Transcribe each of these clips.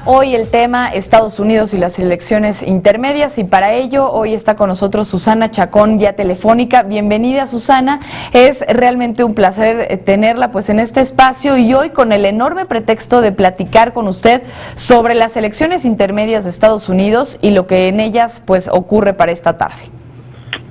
Hoy el tema Estados Unidos y las elecciones intermedias, y para ello hoy está con nosotros Susana Chacón, vía telefónica. Bienvenida, Susana. Es realmente un placer tenerla pues en este espacio y hoy con el enorme pretexto de platicar con usted sobre las elecciones intermedias de Estados Unidos y lo que en ellas pues ocurre para esta tarde.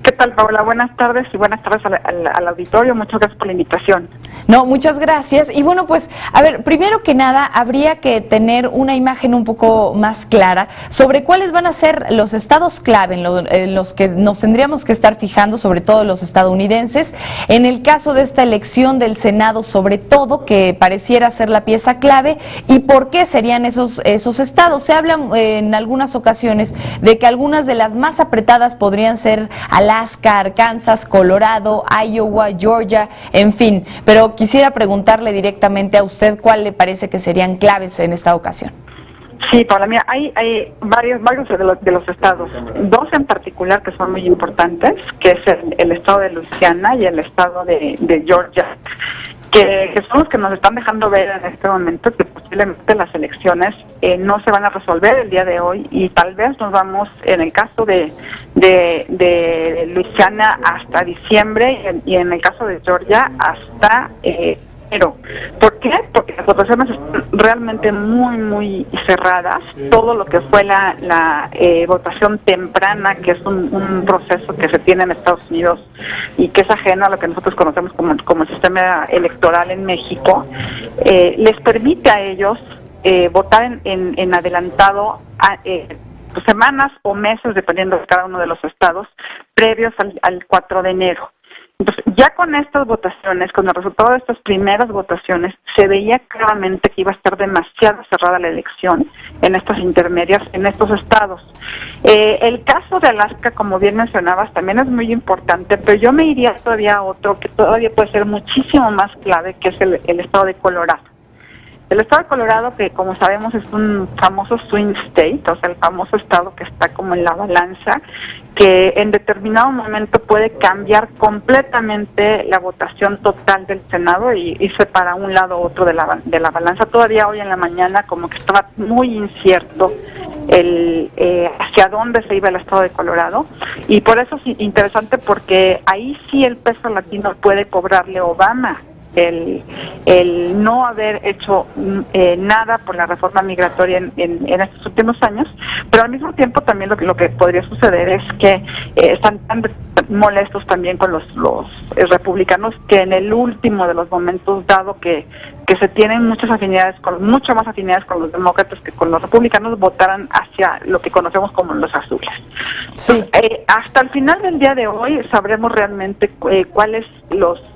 ¿Qué tal, Paola? Buenas tardes y buenas tardes al auditorio. Muchas gracias por la invitación. No, muchas gracias. Y bueno, pues, a ver, primero que nada, habría que tener una imagen un poco más clara sobre cuáles van a ser los estados clave en los que nos tendríamos que estar fijando, sobre todo los estadounidenses, en el caso de esta elección del Senado, sobre todo, que pareciera ser la pieza clave, y por qué serían esos estados. Se habla en algunas ocasiones de que algunas de las más apretadas podrían ser Alaska, Arkansas, Colorado, Iowa, Georgia, en fin, pero quisiera preguntarle directamente a usted cuál le parece que serían claves en esta ocasión. Sí, Paola, mira, hay varios de los estados, dos en particular que son muy importantes, que es el estado de Luisiana y el estado de Georgia, que son los que nos están dejando ver en este momento que posiblemente las elecciones no se van a resolver el día de hoy, y tal vez nos vamos, en el caso de Luisiana, hasta diciembre, y en el caso de Georgia hasta enero. ¿Por qué? Porque las votaciones están realmente muy cerradas. Todo lo que fue la votación temprana, que es un proceso que se tiene en Estados Unidos y que es ajeno a lo que nosotros conocemos como el sistema electoral en México, les permite a ellos votar en adelantado semanas o meses, dependiendo de cada uno de los estados, previos al 4 de enero. Entonces, ya con estas votaciones, con el resultado de estas primeras votaciones, se veía claramente que iba a estar demasiado cerrada la elección en estas intermedias, en estos estados. El caso de Alaska, como bien mencionabas, también es muy importante, pero yo me iría todavía a otro que todavía puede ser muchísimo más clave, que es el estado de Colorado. El estado de Colorado, que como sabemos es un famoso swing state, o sea, el famoso estado que está como en la balanza, que en determinado momento puede cambiar completamente la votación total del Senado y irse para un lado u otro de la balanza. Todavía hoy en la mañana como que estaba muy incierto hacia dónde se iba el estado de Colorado, y por eso es interesante, porque ahí sí el peso latino puede cobrarle a Obama el no haber hecho nada por la reforma migratoria en estos últimos años, pero al mismo tiempo también lo que podría suceder es que están tan molestos también con los republicanos, que en el último de los momentos, dado que se tienen mucho más afinidades con los demócratas que con los republicanos, votaran hacia lo que conocemos como los azules. Sí. Entonces, hasta el final del día de hoy sabremos realmente cuál es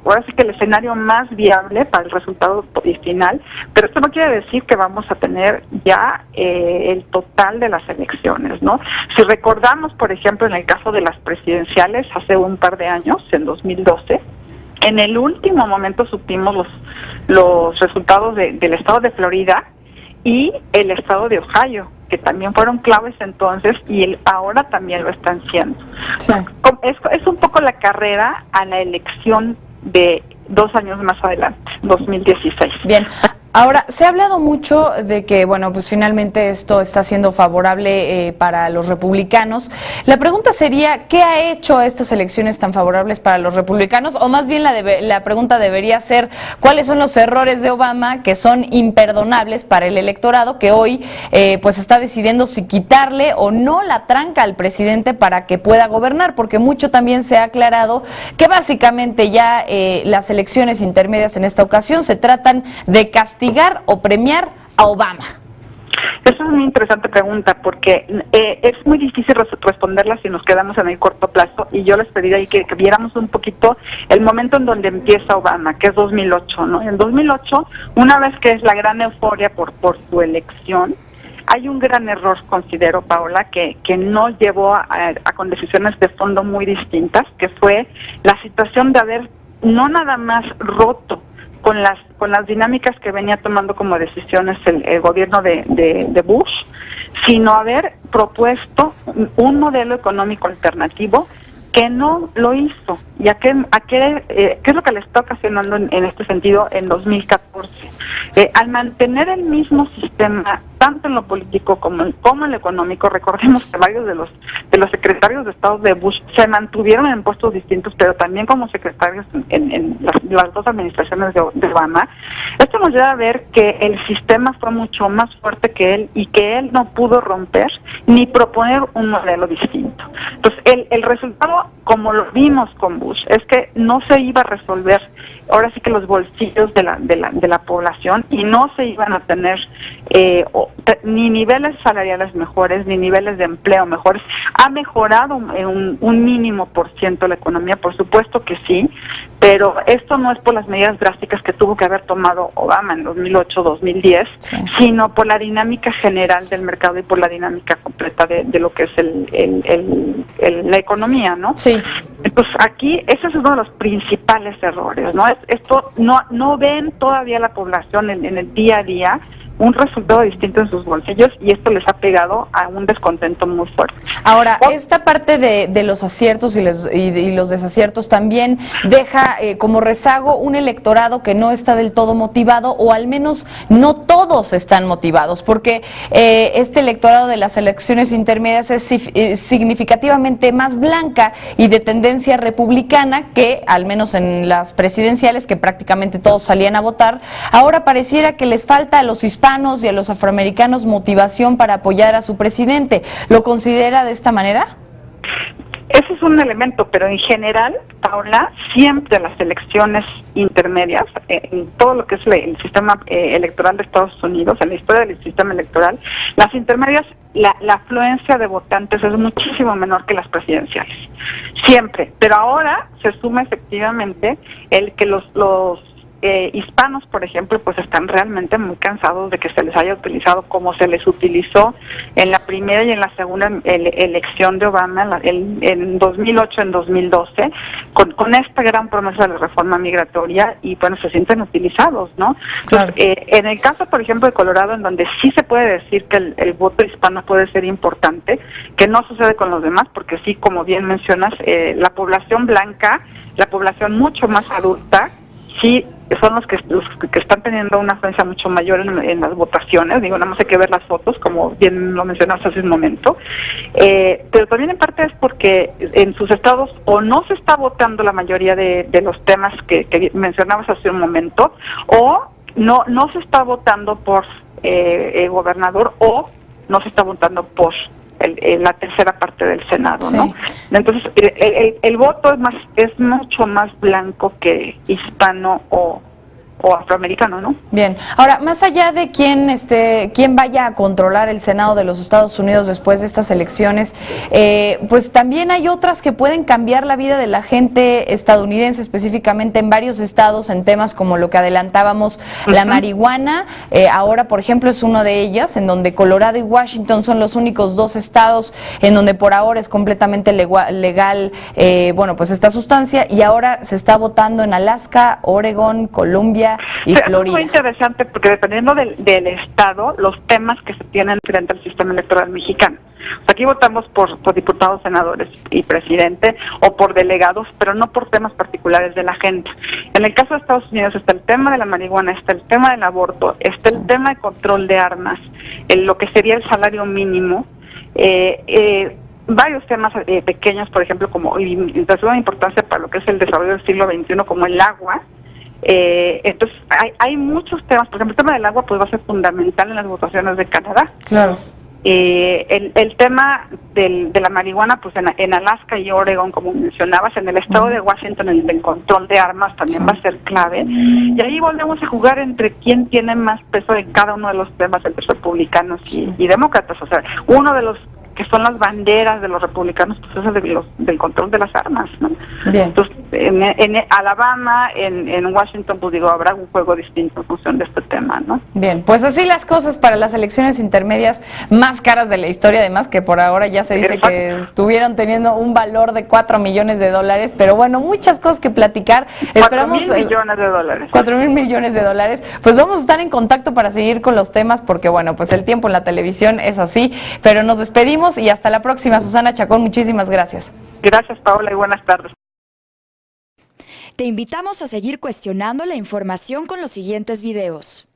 ahora sí que el escenario más viable para el resultado final, pero esto no quiere decir que vamos a tener ya el total de las elecciones, ¿no? Si recordamos, por ejemplo, en el caso de las presidenciales hace un par de años, en 2012, en el último momento supimos los resultados del estado de Florida y el estado de Ohio, que también fueron claves entonces, y ahora también lo están siendo. Sí. Es un poco la carrera a la elección de 2 años más adelante, 2016. Bien. Ahora, se ha hablado mucho de que, bueno, pues finalmente esto está siendo favorable para los republicanos. La pregunta sería, ¿qué ha hecho estas elecciones tan favorables para los republicanos? O más bien la pregunta debería ser, ¿cuáles son los errores de Obama que son imperdonables para el electorado, que hoy pues está decidiendo si quitarle o no la tranca al presidente para que pueda gobernar? Porque mucho también se ha aclarado que básicamente ya las elecciones intermedias en esta ocasión se tratan de castigar o premiar a Obama. Esa es una interesante pregunta, porque es muy difícil responderla si nos quedamos en el corto plazo, y yo les pediría ahí que viéramos un poquito el momento en donde empieza Obama, que es 2008, ¿no? En 2008, una vez que es la gran euforia por su elección, hay un gran error, considero, Paola, que no llevó con decisiones de fondo muy distintas, que fue la situación de haber no nada más roto con las dinámicas que venía tomando como decisiones el gobierno de Bush, sino haber propuesto un modelo económico alternativo que no lo hizo. ¿Y qué es lo que le está ocasionando en este sentido en 2014? Al mantener el mismo sistema tanto en lo político como en lo económico. Recordemos que varios de los secretarios de Estado de Bush se mantuvieron en puestos distintos, pero también como secretarios en las dos administraciones de Obama. Esto nos lleva a ver que el sistema fue mucho más fuerte que él y que él no pudo romper ni proponer un modelo distinto. Entonces, el resultado, como lo vimos con Bush, es que no se iba a resolver ahora sí que los bolsillos de la población, y no se iban a tener ni niveles salariales mejores, ni niveles de empleo mejores. Ha mejorado un mínimo % la economía, por supuesto que sí, pero esto no es por las medidas drásticas que tuvo que haber tomado Obama en 2008-2010, sí, sino por la dinámica general del mercado y por la dinámica completa de lo que es la economía, ¿no? Sí. Entonces aquí ese es uno de los principales errores, ¿no? Esto no ven todavía la población en el día a día un resultado distinto en sus bolsillos, y esto les ha pegado a un descontento muy fuerte. Ahora, esta parte de los aciertos y los desaciertos también deja como rezago un electorado que no está del todo motivado, o al menos no todos están motivados, porque este electorado de las elecciones intermedias es significativamente más blanca y de tendencia republicana que, al menos en las presidenciales, que prácticamente todos salían a votar. Ahora pareciera que les falta a los hispanos y a los afroamericanos motivación para apoyar a su presidente. ¿Lo considera de esta manera? Ese es un elemento, pero en general, Paula, siempre las elecciones intermedias, en todo lo que es el sistema electoral de Estados Unidos, en la historia del sistema electoral, las intermedias, la afluencia de votantes es muchísimo menor que las presidenciales. Siempre. Pero ahora se suma efectivamente el que los hispanos, por ejemplo, pues están realmente muy cansados de que se les haya utilizado como se les utilizó en la primera y en la segunda elección de Obama, en 2008, en 2012, con esta gran promesa de la reforma migratoria, y bueno, se sienten utilizados, ¿no? Claro. Entonces, en el caso, por ejemplo, de Colorado, en donde sí se puede decir que el voto hispano puede ser importante, que no sucede con los demás, porque sí, como bien mencionas, la población blanca, la población mucho más adulta, sí son los que están teniendo una afluencia mucho mayor en las votaciones. Digo, nada más hay que ver las fotos, como bien lo mencionaste hace un momento, pero también en parte es porque en sus estados o no se está votando la mayoría de los temas que mencionabas hace un momento, o no se está votando por gobernador, o no se está votando por la tercera parte del Senado, ¿no? Sí. Entonces, el voto es mucho más blanco que hispano o afroamericano, ¿no? Bien. Ahora, más allá de quién vaya a controlar el Senado de los Estados Unidos después de estas elecciones, pues también hay otras que pueden cambiar la vida de la gente estadounidense, específicamente en varios estados, en temas como lo que adelantábamos, la marihuana. Ahora, por ejemplo, es una de ellas, en donde Colorado y Washington son los únicos dos estados en donde por ahora es completamente legal, bueno, pues esta sustancia, y ahora se está votando en Alaska, Oregon, Columbia y Florida. Es muy interesante porque dependiendo del estado, los temas que se tienen frente al sistema electoral mexicano. O sea, aquí votamos por diputados, senadores y presidente, o por delegados, pero no por temas particulares de la gente. En el caso de Estados Unidos está el tema de la marihuana, está el tema del aborto, está el tema de control de armas, lo que sería el salario mínimo, varios temas pequeños, por ejemplo, como de suma importancia para lo que es el desarrollo del siglo XXI, como el agua. Entonces hay muchos temas. Por ejemplo, el tema del agua pues va a ser fundamental en las votaciones de Canadá. Claro. El tema de la marihuana, pues en Alaska y Oregon, como mencionabas, en el estado de Washington, el control de armas también va a ser clave. Y ahí volvemos a jugar entre quién tiene más peso en cada uno de los temas entre republicanos y demócratas. O sea, uno de los que son las banderas de los republicanos, pues es del control de las armas, ¿no? Bien. Entonces, en Alabama, en Washington, pues digo, habrá un juego distinto en función de este tema, ¿no? Bien, pues así las cosas para las elecciones intermedias más caras de la historia, además que por ahora ya se dice que estuvieron teniendo un valor de $4 millones, pero bueno, muchas cosas que platicar. Esperamos 4,000 millones de dólares. 4,000 millones de dólares. Pues vamos a estar en contacto para seguir con los temas, porque bueno, pues el tiempo en la televisión es así, pero nos despedimos y hasta la próxima. Susana Chacón, muchísimas gracias. Gracias, Paola, y buenas tardes. Te invitamos a seguir cuestionando la información con los siguientes videos.